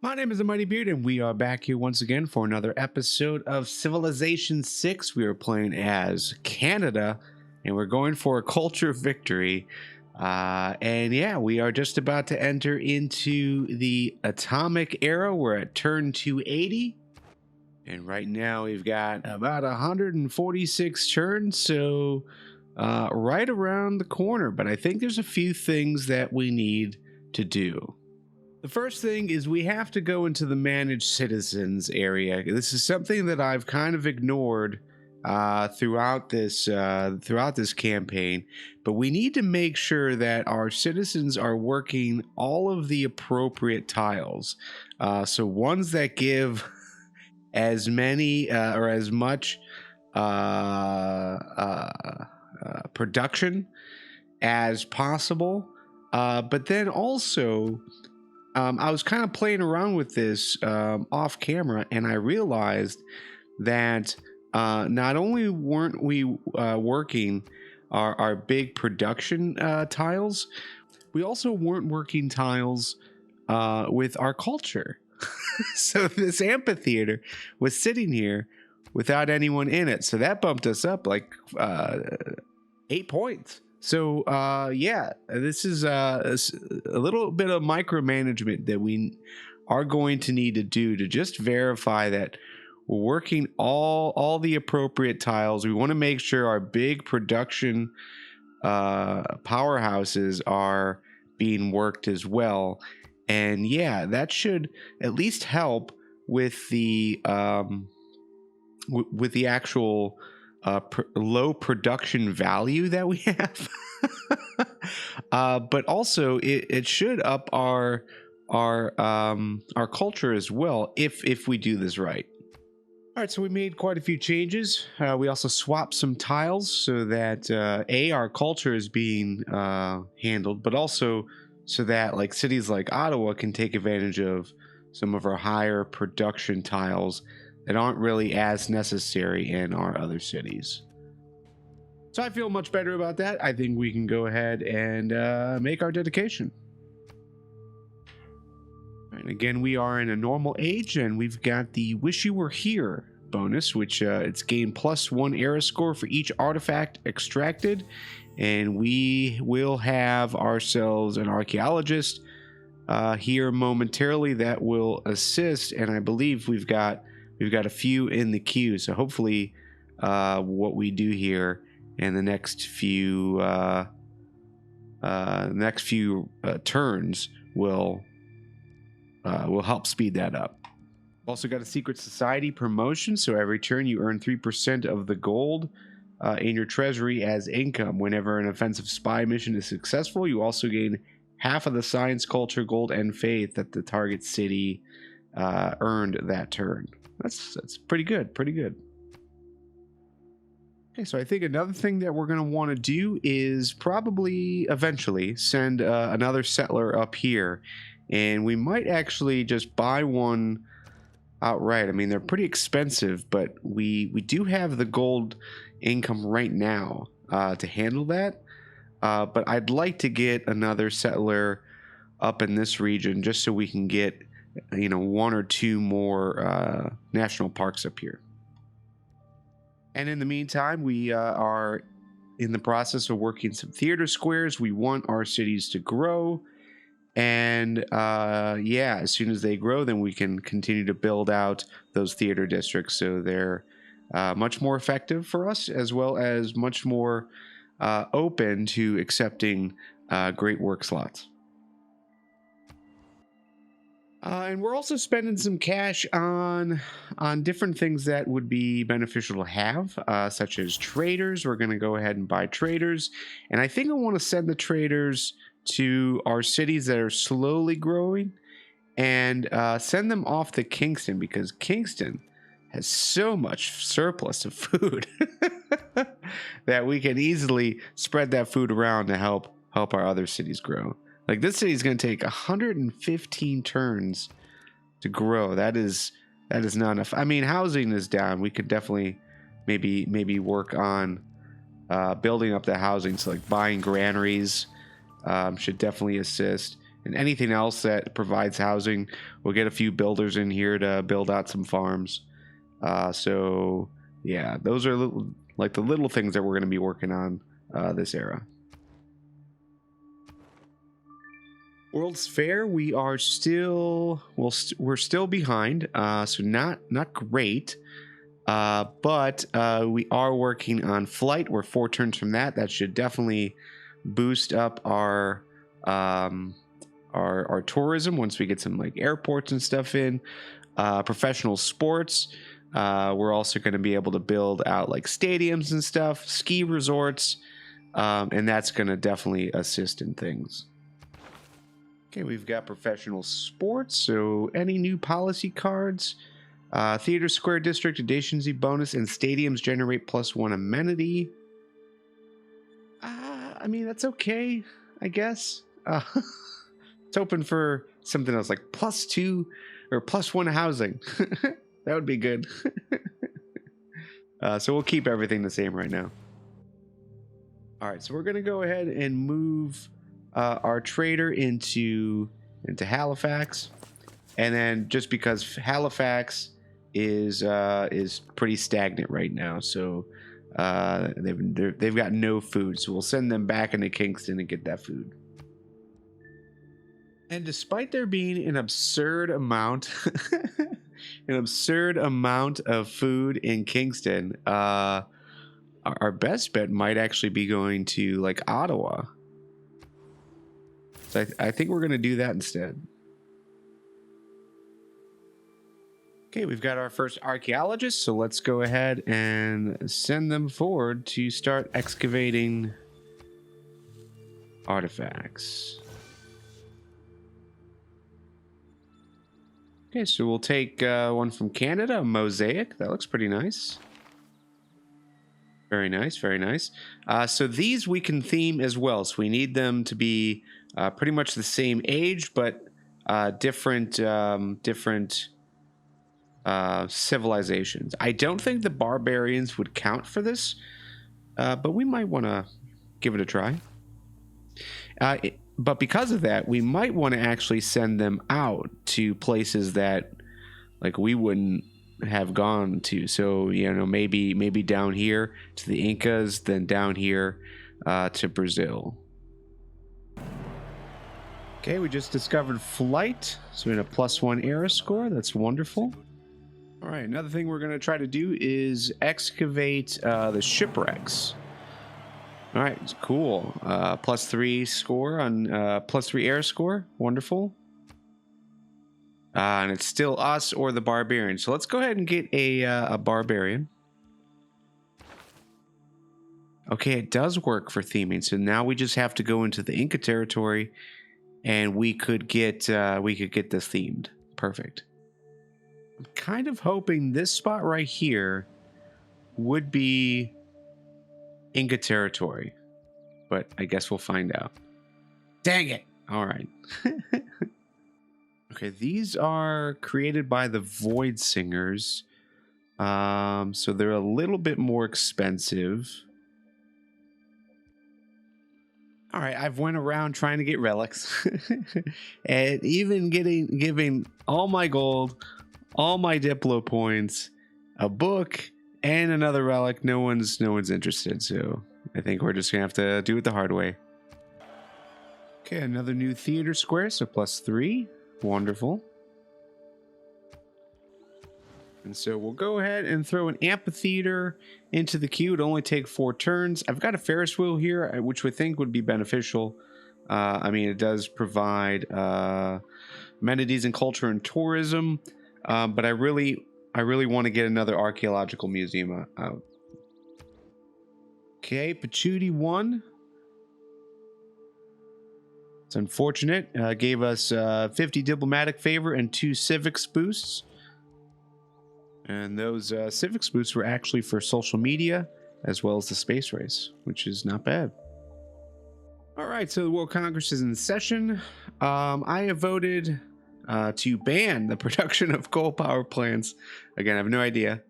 My name is the Mighty Beard, and we are back here once again for another episode of Civilization 6. We are playing as Canada, and we're going for a culture victory. And yeah, we are just about to enter into the atomic era. We're at turn 280. And right now we've got about 146 turns, so right around the corner. But I think there's a few things that we need to do. The first thing is we have to go into the managed citizens area. This is something that I've kind of ignored throughout this campaign, but we need to make sure that our citizens are working all of the appropriate tiles. So ones that give as many or as much production as possible, but then also. I was kind of playing around with this off camera, and I realized that not only weren't we working our big production tiles, we also weren't working tiles with our culture. So this amphitheater was sitting here without anyone in it. So that bumped us up like 8 points. So, yeah, this is a little bit of micromanagement that we are going to need to do to just verify that we're working all the appropriate tiles. We want to make sure our big production powerhouses are being worked as well. And yeah, that should at least help with the actual low production value that we have. But also it should up our culture as well if we do this right. All right, so we made quite a few changes. We also swapped some tiles so that our culture is being handled, but also so that like cities like Ottawa can take advantage of some of our higher production tiles that aren't really as necessary in our other cities. So I feel much better about that. I think we can go ahead and make our dedication. And again, we are in a normal age, and we've got the Wish You Were Here bonus, which it's gained +1 era score for each artifact extracted. And we will have ourselves an archaeologist here momentarily that will assist. And I believe we've got a few in the queue. So hopefully what we do here in the next few turns will help speed that up. Also got a secret society promotion, so every turn you earn 3% of the gold in your treasury as income. Whenever an offensive spy mission is successful, you also gain half of the science, culture, gold, and faith that the target city earned that turn. That's pretty good. Okay, so I think another thing that we're going to want to do is probably eventually send another settler up here, and we might actually just buy one outright. I mean, they're pretty expensive, but we do have the gold income right now to handle that. But I'd like to get another settler up in this region just so we can get, one or two more national parks up here. And in the meantime, we are in the process of working some theater squares. We want our cities to grow. And as soon as they grow, then we can continue to build out those theater districts so they're much more effective for us, as well as much more open to accepting great work slots. And we're also spending some cash on different things that would be beneficial to have, such as traders. We're going to go ahead and buy traders. And I think I want to send the traders to our cities that are slowly growing and send them off to Kingston, because Kingston has so much surplus of food that we can easily spread that food around to help our other cities grow. Like, this city is going to take 115 turns to grow. That is not enough. I mean, housing is down. We could definitely maybe work on building up the housing. So like buying granaries should definitely assist. and anything else that provides housing. We'll get a few builders in here to build out some farms. So yeah, those are like the little things that we're going to be working on this era. World's Fair, we are still we're still behind, so not great, but we are working on flight. We're 4 turns from that. That should definitely boost up our tourism once we get some like airports and stuff in. Professional sports, we're also going to be able to build out like stadiums and stuff, ski resorts, and that's going to definitely assist in things. Okay, we've got professional sports. So any new policy cards, Theater Square District adjacency bonus, and stadiums generate +1 amenity. I mean, that's okay, I guess. It's open for something else like +2 or +1 housing. That would be good. So we'll keep everything the same right now. All right, so we're going to go ahead and move our trader into Halifax, and then just because Halifax is pretty stagnant right now, so they've got no food, so we'll send them back into Kingston and get that food. And despite there being an absurd amount of food in Kingston, our best bet might actually be going to like Ottawa. So I think we're going to do that instead. Okay, we've got our first archaeologists, so let's go ahead and send them forward to start excavating artifacts. Okay, so we'll take one from Canada, a mosaic. That looks pretty nice. Very nice, very nice. So these we can theme as well. So we need them to be pretty much the same age, but different civilizations. I don't think the barbarians would count for this, but we might want to give it a try. But because of that, we might want to actually send them out to places that like we wouldn't have gone to. So, you know, maybe down here to the Incas, then down here to Brazil. Okay, we just discovered flight, so we had a +1 era score. That's wonderful. All right, another thing we're going to try to do is excavate the shipwrecks. All right, cool. +3 score on +3 air score. Wonderful. And it's still us or the barbarian. So let's go ahead and get a barbarian. Okay, it does work for theming. So now we just have to go into the Inca territory, and we could get this themed. Perfect. I'm kind of hoping this spot right here would be Inca territory, but I guess we'll find out. Dang it! All right. Okay, these are created by the Void Singers, so they're a little bit more expensive. All right, I've went around trying to get relics, and even giving all my gold, all my Diplo points, a book, and another relic. No one's interested, so I think we're just gonna have to do it the hard way. Okay, another new theater square, so +3. Wonderful. And so we'll go ahead and throw an amphitheater into the queue. It'll only take 4 turns. I've got a Ferris wheel here, which we think would be beneficial. I mean, it does provide amenities and culture and tourism, but I really want to get another archaeological museum out. Okay, Pachuti 1. It's unfortunate. Gave us 50 diplomatic favor and 2 civics boosts. And those civics boosts were actually for social media as well as the space race, which is not bad. All right, so the World Congress is in session. I have voted to ban the production of coal power plants. Again, I have no idea.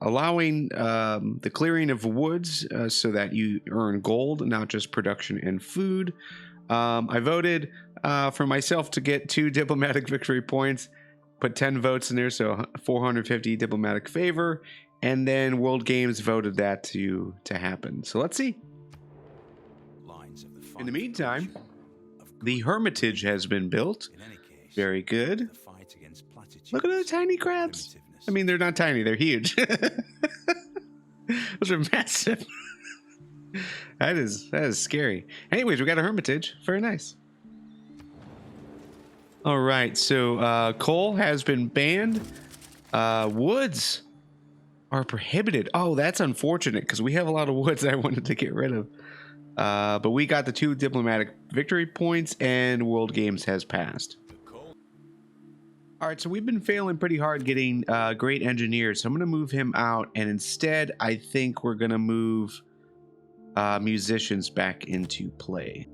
allowing the clearing of woods so that you earn gold, not just production and food. I voted for myself to get 2 diplomatic victory points, put 10 votes in there, so 450 diplomatic favor, and then World Games voted that to happen. So let's see. In the meantime, the Hermitage has been built. Very good. Look at the tiny crabs. I mean, they're not tiny, they're huge. Those are massive. That is scary. Anyways, we got a Hermitage. Very nice. All right, so coal has been banned. Woods are prohibited. Oh, that's unfortunate because we have a lot of woods I wanted to get rid of. But we got the 2 diplomatic victory points and World Games has passed. All right, so we've been failing pretty hard getting great engineers. So I'm going to move him out, and instead I think we're going to move musicians back into play.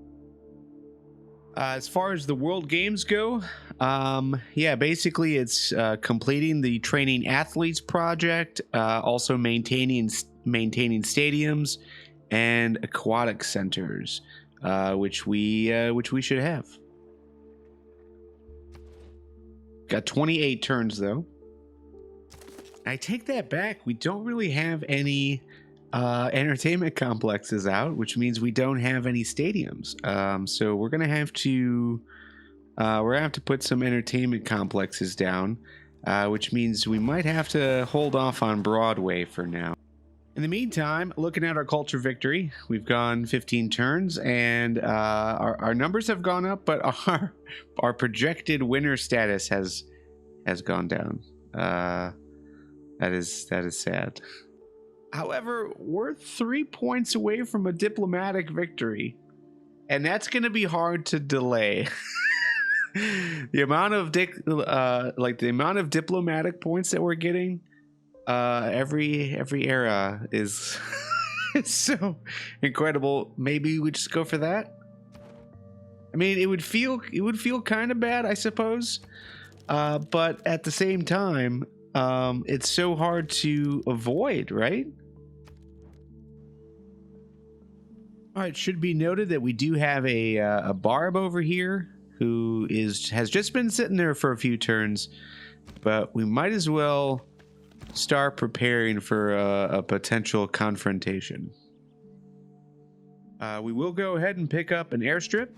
As far as the World Games go, yeah, basically it's completing the training athletes project, also maintaining stadiums and aquatic centers, which we should have. Got 28 turns though. I take that back. We don't really have any entertainment complexes out, which means we don't have any stadiums. So we're gonna have to put some entertainment complexes down, which means we might have to hold off on Broadway for now. In the meantime, looking at our culture victory, we've gone 15 turns, and our numbers have gone up, but our projected winner status has gone down. That is sad. However, we're 3 points away from a diplomatic victory, and that's going to be hard to delay. The amount of diplomatic points that we're getting every era is so incredible. Maybe we just go for that. I mean, it would feel kind of bad, I suppose, but at the same time, it's so hard to avoid, right? All right, should be noted that we do have a barb over here who has just been sitting there for a few turns, but we might as well start preparing for a potential confrontation. We will go ahead and pick up an airstrip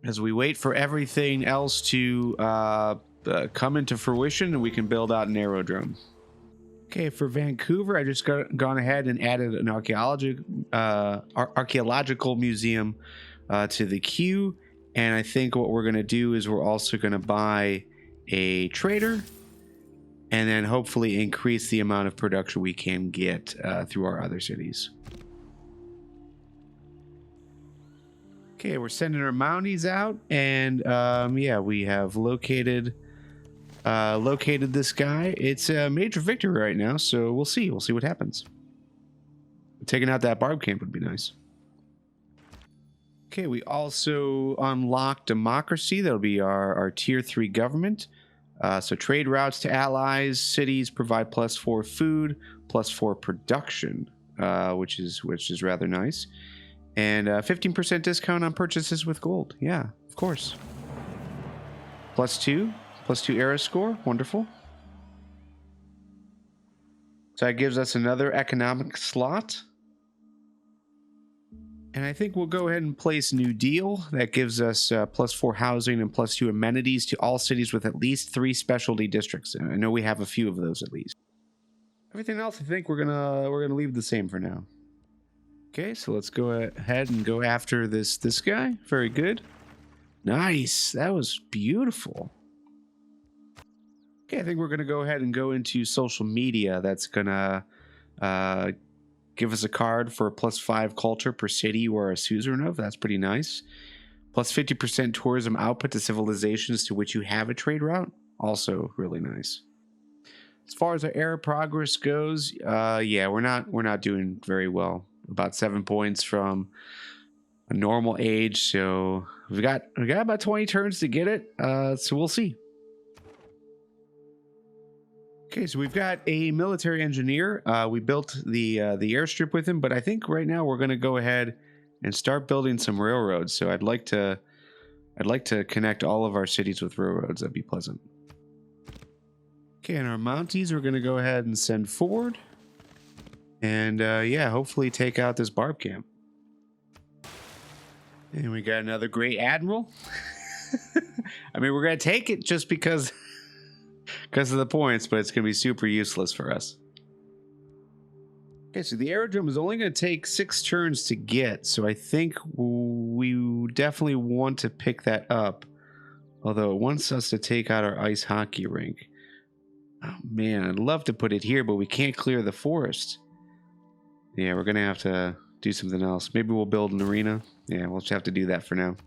as we wait for everything else to come into fruition, and we can build out an aerodrome. Okay, for Vancouver, I just gone ahead and added an archaeological museum to the queue. And I think what we're going to do is we're also going to buy a trader and then hopefully increase the amount of production we can get through our other cities. Okay, we're sending our Mounties out, and yeah, we have located this guy. It's a major victory right now, so we'll see what happens. Taking out that barb camp would be nice. Okay, we also unlocked democracy. That'll be our tier 3 government. So trade routes to allies, cities provide +4 food, +4 production, which is rather nice. And 15% discount on purchases with gold. Yeah, of course. +2 era score. Wonderful. So that gives us another economic slot. And I think we'll go ahead and place New Deal. That gives us +4 housing and +2 amenities to all cities with at least 3 specialty districts. And I know we have a few of those at least. Everything else, I think we're gonna leave the same for now. Okay, so let's go ahead and go after this guy. Very good. Nice. That was beautiful. Okay, I think we're gonna go ahead and go into social media. That's gonna give us a card for a +5 culture per city or a suzerain of. That's pretty nice. +50% tourism output to civilizations to which you have a trade route. Also really nice. As far as our era progress goes, yeah, we're not doing very well. About 7 points from a normal age. So we got about 20 turns to get it. So we'll see. Okay, so we've got a military engineer. We built the airstrip with him, but I think right now we're going to go ahead and start building some railroads. So I'd like to connect all of our cities with railroads. That'd be pleasant. Okay, and our Mounties we're going to go ahead and send forward, and yeah, hopefully take out this barb camp. And we got another great admiral. I mean, we're going to take it just because of the points, but it's going to be super useless for us. Okay, so the aerodrome is only going to take 6 turns to get, so I think we definitely want to pick that up. Although it wants us to take out our ice hockey rink. Oh man, I'd love to put it here, but we can't clear the forest. Yeah, we're going to have to do something else. Maybe we'll build an arena. Yeah, we'll just have to do that for now.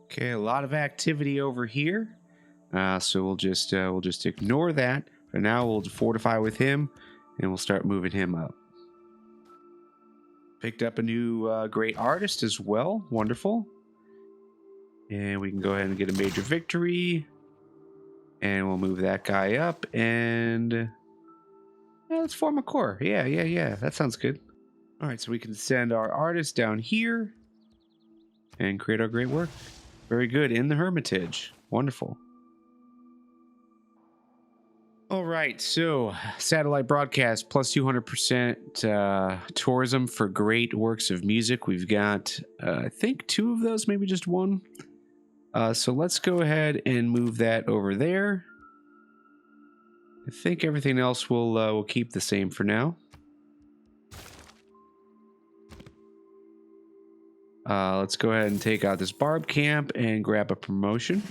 Okay, a lot of activity over here. So we'll just ignore that. For now, we'll fortify with him, and we'll start moving him up. Picked up a new great artist as well. Wonderful. And we can go ahead and get a major victory. And we'll move that guy up, and yeah, let's form a corps. Yeah. That sounds good. All right, so we can send our artist down here and create our great work. Very good. In the Hermitage. Wonderful. All right, so satellite broadcast plus 200% tourism for great works of music. We've got, I think, 2 of those, maybe just 1. So let's go ahead and move that over there. I think everything else will keep the same for now. Let's go ahead and take out this barb camp and grab a promotion.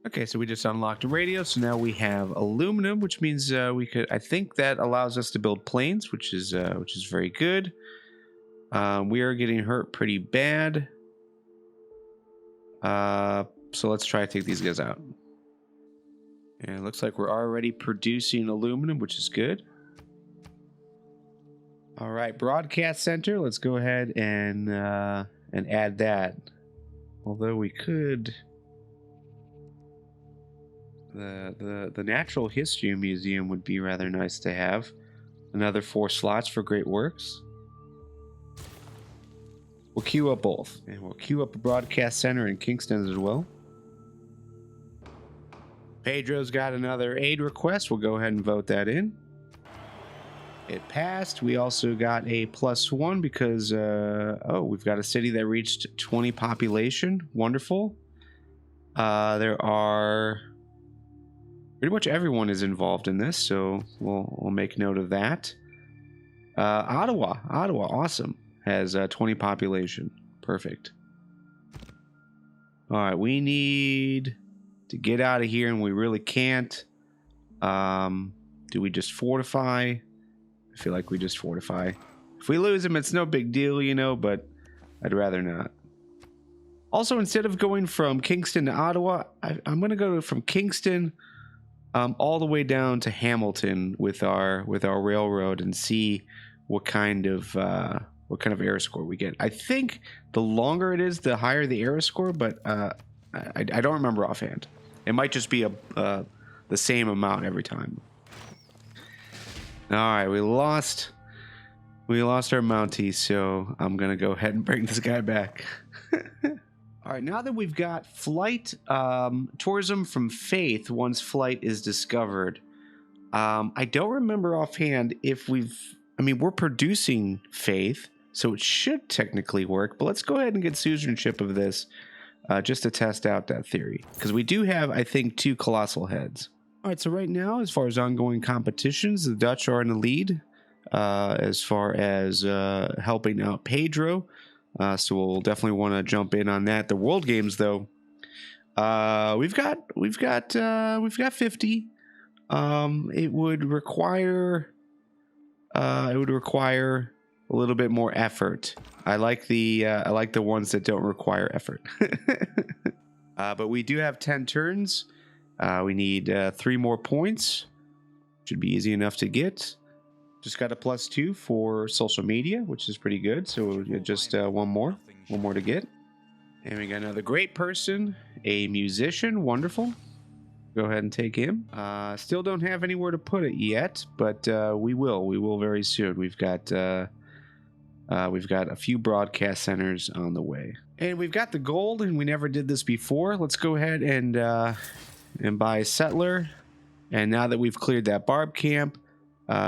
Okay, so we just unlocked a radio, so now we have aluminum, which means we could. I think that allows us to build planes, which is very good. We are getting hurt pretty bad. So let's try to take these guys out. And it looks like we're already producing aluminum, which is good. All right, broadcast center. Let's go ahead and add that. Although we could. The Natural History Museum would be rather nice to have. Another 4 slots for great works. We'll queue up both. And we'll queue up a broadcast center in Kingston as well. Pedro's got another aid request. We'll go ahead and vote that in. It passed. We also got a +1 because, we've got a city that reached 20 population. Wonderful. There are... Pretty much everyone is involved in this, so we'll make note of that. Ottawa, awesome. Has 20 population. Perfect. All right, we need to get out of here, and we really can't. Do we just fortify? I feel like we just fortify. If we lose him, it's no big deal, but I'd rather not. Also, instead of going from Kingston to Ottawa, I'm going to go from Kingston all the way down to Hamilton with our railroad and see what kind of air score we get. I think the longer it is, the higher the air score, but I don't remember offhand. It might just be the same amount every time. All right, we lost our Mountie, so I'm gonna go ahead and bring this guy back. All right, now that we've got flight, tourism from Faith once flight is discovered. I don't remember offhand if we're producing Faith, so it should technically work, but let's go ahead and get citizenship of this just to test out that theory. Because we do have, I think, 2 colossal heads. All right, so right now, as far as ongoing competitions, the Dutch are in the lead as far as helping out Pedro. So we'll definitely want to jump in on that. The World Games, though, we've got 50. It would require a little bit more effort. I like the ones that don't require effort. But we do have 10 turns. We need 3 more points. Should be easy enough to get. Just got a +2 for social media, which is pretty good. So just one more to get. And we got another great person, a musician. Wonderful. Go ahead and take him. Still don't have anywhere to put it yet, but we will. We will very soon. We've got a few broadcast centers on the way, and we've got the gold. And we never did this before. Let's go ahead and buy a settler. And now that we've cleared that barb camp,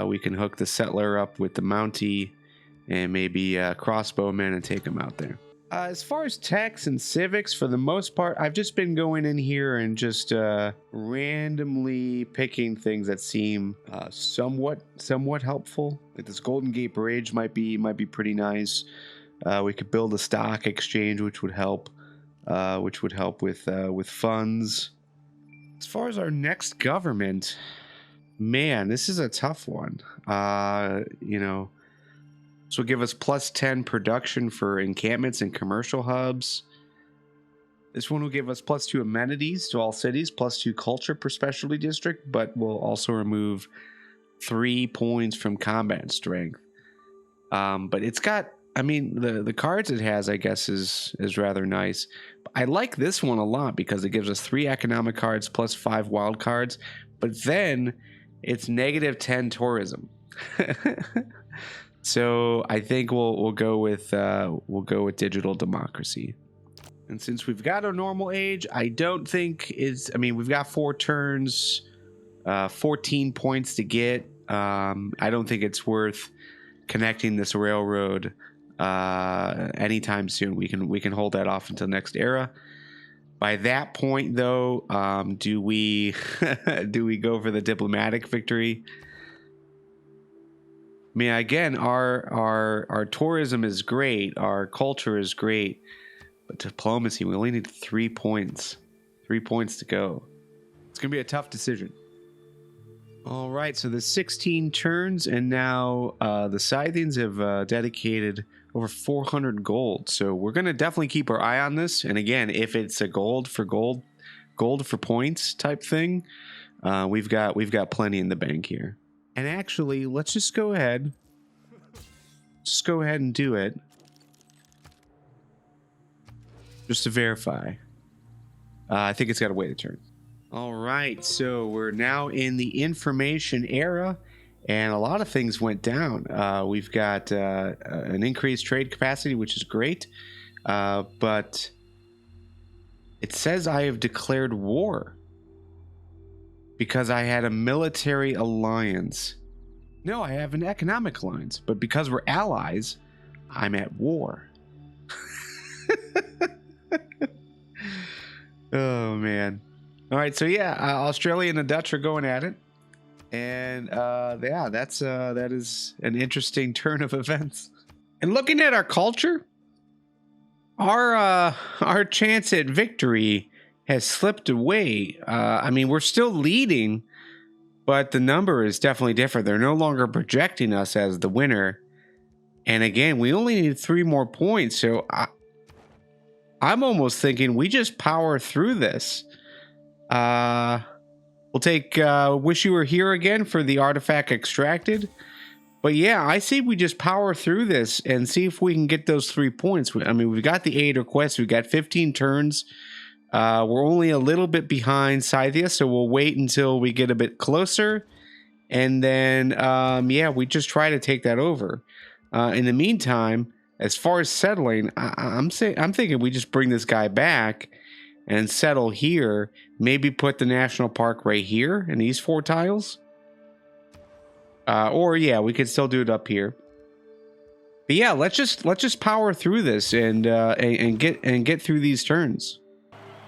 we can hook the settler up with the Mountie and maybe crossbowmen and take them out there. As far as techs and civics, for the most part, I've just been going in here and just randomly picking things that seem somewhat helpful. Like this Golden Gate Bridge might be pretty nice. We could build a stock exchange, which would help with funds. As far as our next government, man, this is a tough one. This will give us plus 10 production for encampments and commercial hubs. This one will give us plus 2 amenities to all cities, plus 2 culture per specialty district, but will also remove 3 points from combat strength. But it's got, the cards it has, I guess, is rather nice. I like this one a lot because it gives us 3 economic cards plus 5 wild cards, but then it's negative 10 tourism. So I think we'll go with digital democracy. And since we've got a normal age, I don't think we've got 4 turns, 14 points to get. I don't think it's worth connecting this railroad anytime soon. We can hold that off until next era. By that point, though, do we go for the diplomatic victory? Again, our tourism is great, our culture is great, but diplomacy, we only need 3 points. 3 points to go. It's gonna be a tough decision. All right, so there's 16 turns, and now the Scythians have dedicated over 400 gold. So we're gonna definitely keep our eye on this. And again, if it's a gold for points type thing, we've got plenty in the bank here. And actually, let's just go ahead. Just go ahead and do it. Just to verify. I think it's got to wait a turn. All right, so we're now in the information era, and a lot of things went down. We've got an increased trade capacity, which is great, but it says I have declared war because I had a military alliance. No, I have an economic alliance, but because we're allies, I'm at war. Oh, man. All right, so yeah, Australia and the Dutch are going at it, and that is an interesting turn of events. And looking at our culture, our chance at victory has slipped away. We're still leading, but the number is definitely different. They're no longer projecting us as the winner, and again, we only need 3 more points. So I'm almost thinking we just power through this. We'll take Wish You Were Here again for the artifact extracted. But yeah, I see we just power through this and see if we can get those 3 points. We've got the 8 requests. We've got 15 turns. We're only a little bit behind Scythia, so we'll wait until we get a bit closer. And then, we just try to take that over. In the meantime, as far as settling, I'm thinking we just bring this guy back and settle here. Maybe put the national park right here in these 4 tiles. We could still do it up here. But yeah, let's just power through this and get through these turns.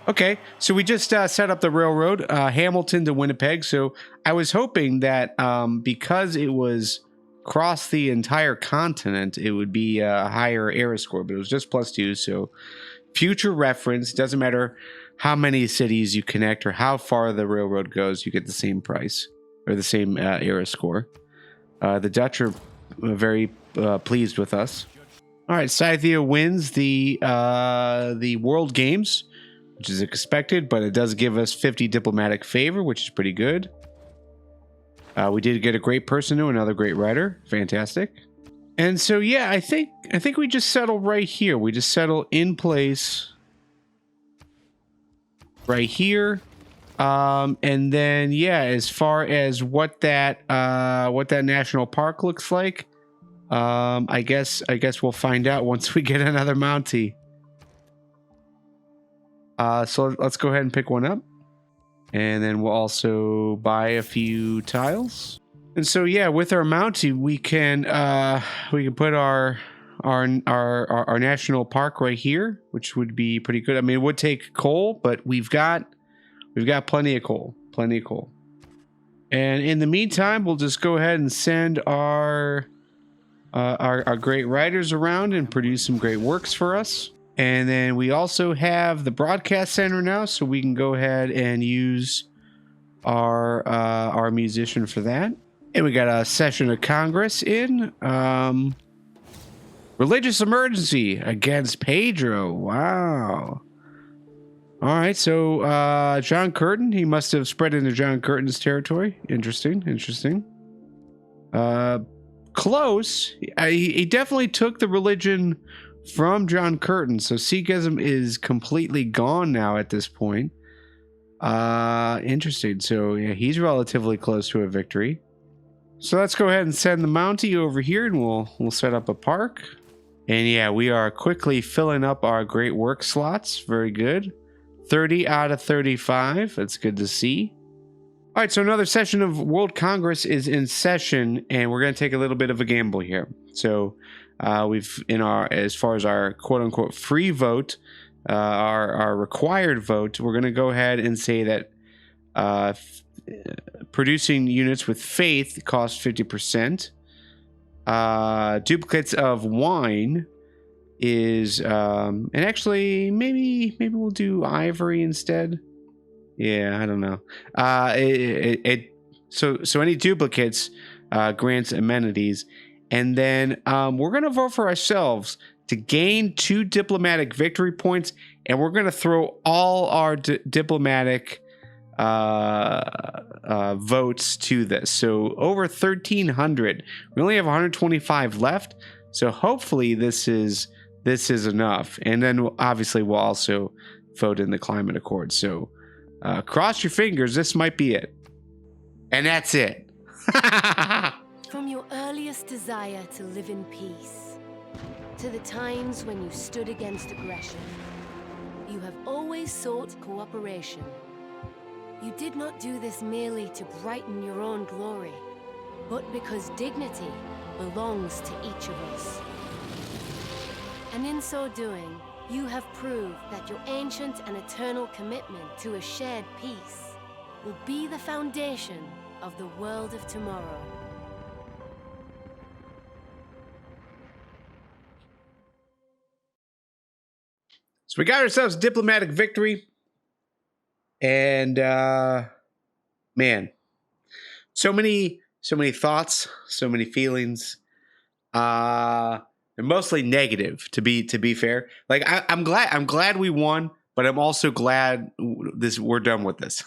Okay, so we just set up the railroad, Hamilton to Winnipeg. So I was hoping that because it was across the entire continent, it would be a higher era score, but it was just +2. So future reference, doesn't matter how many cities you connect or how far the railroad goes, you get the same price or the same era score. The Dutch are very pleased with us. All right, Scythia wins the World Games, which is expected, but it does give us 50 diplomatic favor, which is pretty good. We did get a great person to another great writer. Fantastic. And so, yeah, I think we just settle right here. We just settle in place right here. And then yeah, as far as what that national park looks like, I guess we'll find out once we get another Mountie. So let's go ahead and pick one up, and then we'll also buy a few tiles. And so yeah, with our Mountie, we can put our national park right here, which would be pretty good. I mean, it would take coal, but we've got plenty of coal. And in the meantime, we'll just go ahead and send our great writers around and produce some great works for us. And then we also have the broadcast center now, so we can go ahead and use our musician for that. And we got a session of Congress in. Religious emergency against Pedro. Wow. All right, so John Curtin, he must have spread into John Curtin's territory. Interesting. Close. He definitely took the religion from John Curtin, so Sikhism is completely gone now at this point. Interesting. So yeah, he's relatively close to a victory. So let's go ahead and send the Mountie over here, and we'll set up a park. And yeah, we are quickly filling up our great work slots. Very good. 30 out of 35. That's good to see. All right, so another session of World Congress is in session, and we're going to take a little bit of a gamble here. So as far as our quote unquote free vote, our required vote, we're going to go ahead and say that producing units with faith costs 50%. Duplicates of wine is and actually maybe we'll do ivory instead. Yeah, I don't know. So any duplicates grants amenities, and then we're gonna vote for ourselves to gain 2 diplomatic victory points, and we're gonna throw all our diplomatic votes to this. So over 1,300. We only have 125 left. So hopefully this is enough. And then obviously we'll also vote in the climate accord. So cross your fingers. This might be it. And that's it. From your earliest desire to live in peace to the times when you stood against aggression, you have always sought cooperation. You did not do this merely to brighten your own glory, but because dignity belongs to each of us. And in so doing, you have proved that your ancient and eternal commitment to a shared peace will be the foundation of the world of tomorrow. So we got ourselves a diplomatic victory. And man, so many thoughts, so many feelings. They're mostly negative, to be fair. Like I'm glad we won, but I'm also glad we're done with this.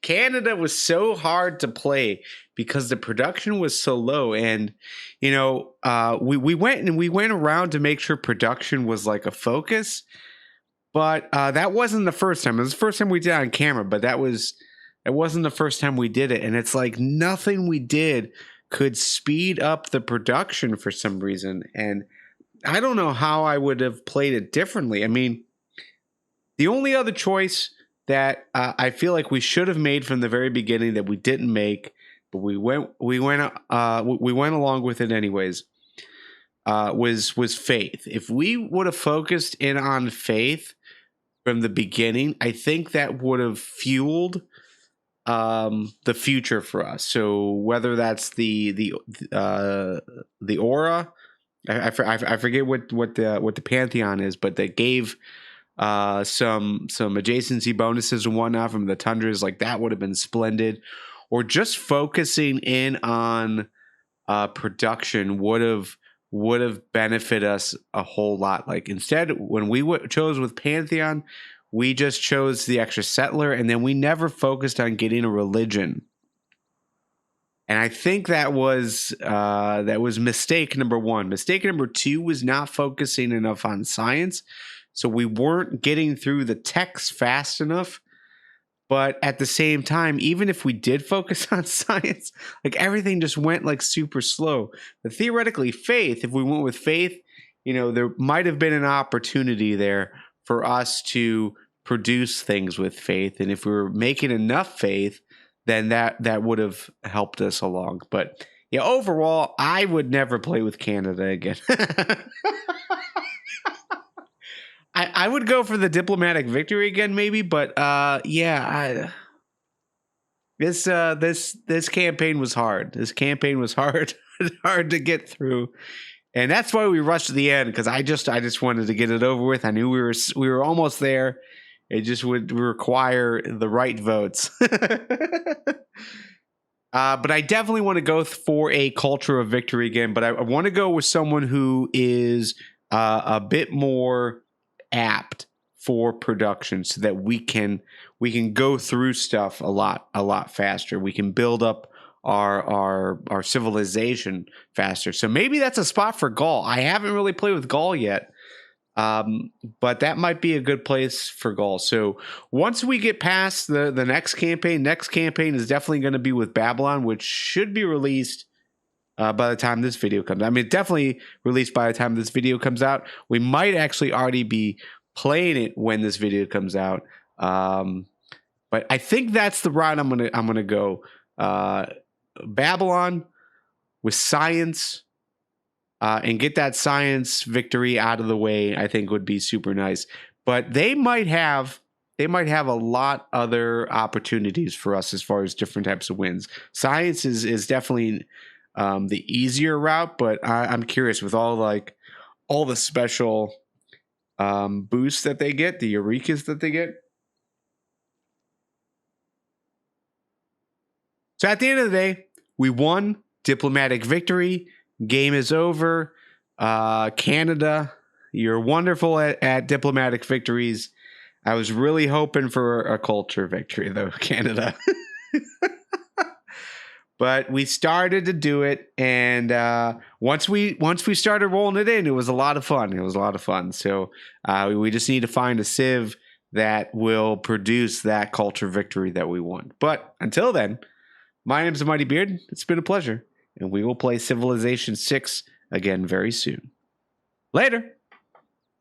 Canada was so hard to play because the production was so low, and we went around to make sure production was like a focus. But that wasn't the first time. It was the first time we did it on camera, but it wasn't the first time we did it. And it's like nothing we did could speed up the production for some reason. And I don't know how I would have played it differently. I mean, the only other choice that I feel like we should have made from the very beginning that we didn't make, but we went along with it anyways, was faith. If we would have focused in on faith from the beginning, I think that would have fueled the future for us. So whether that's the aura, I forget what the pantheon is, but they gave some adjacency bonuses and whatnot from the tundras, like that would have been splendid. Or just focusing in on production would have benefited us a whole lot. Like instead, when we chose with Pantheon, we just chose the extra settler, and then we never focused on getting a religion. And I think that was mistake number 1. Mistake number 2 was not focusing enough on science, so we weren't getting through the text fast enough. But at the same time, even if we did focus on science, like everything just went like super slow. But theoretically, faith, if we went with faith, there might have been an opportunity there for us to produce things with faith. And if we were making enough faith, then that would have helped us along. But yeah, overall, I would never play with Canada again. I would go for the diplomatic victory again, maybe, but this campaign was hard. This campaign was hard, hard to get through, and that's why we rushed to the end, because I just wanted to get it over with. I knew we were almost there. It just would require the right votes. But I definitely want to go for a culture of victory again. But I want to go with someone who is a bit more apt for production, so that we can go through stuff a lot faster. We can build up our civilization faster. So maybe that's a spot for Gaul. I haven't really played with Gaul yet, but that might be a good place for Gaul. So once we get past the next campaign is definitely going to be with Babylon, which should be released by the time this video comes out. I mean, definitely released by the time this video comes out. We might actually already be playing it when this video comes out. But I think that's the route I'm gonna go. Babylon with science, and get that science victory out of the way, I think would be super nice. But they might have a lot other opportunities for us as far as different types of wins. Science is definitely the easier route, but I'm curious with all the special boosts that they get, the Eurekas that they get. So at the end of the day, we won. Diplomatic victory. Game is over. Canada, you're wonderful at diplomatic victories. I was really hoping for a culture victory, though, Canada. But we started to do it, and once we started rolling it in, it was a lot of fun. So we just need to find a civ that will produce that culture victory that we want. But until then, my name is Mighty Beard. It's been a pleasure, and we will play Civilization 6 again very soon. Later.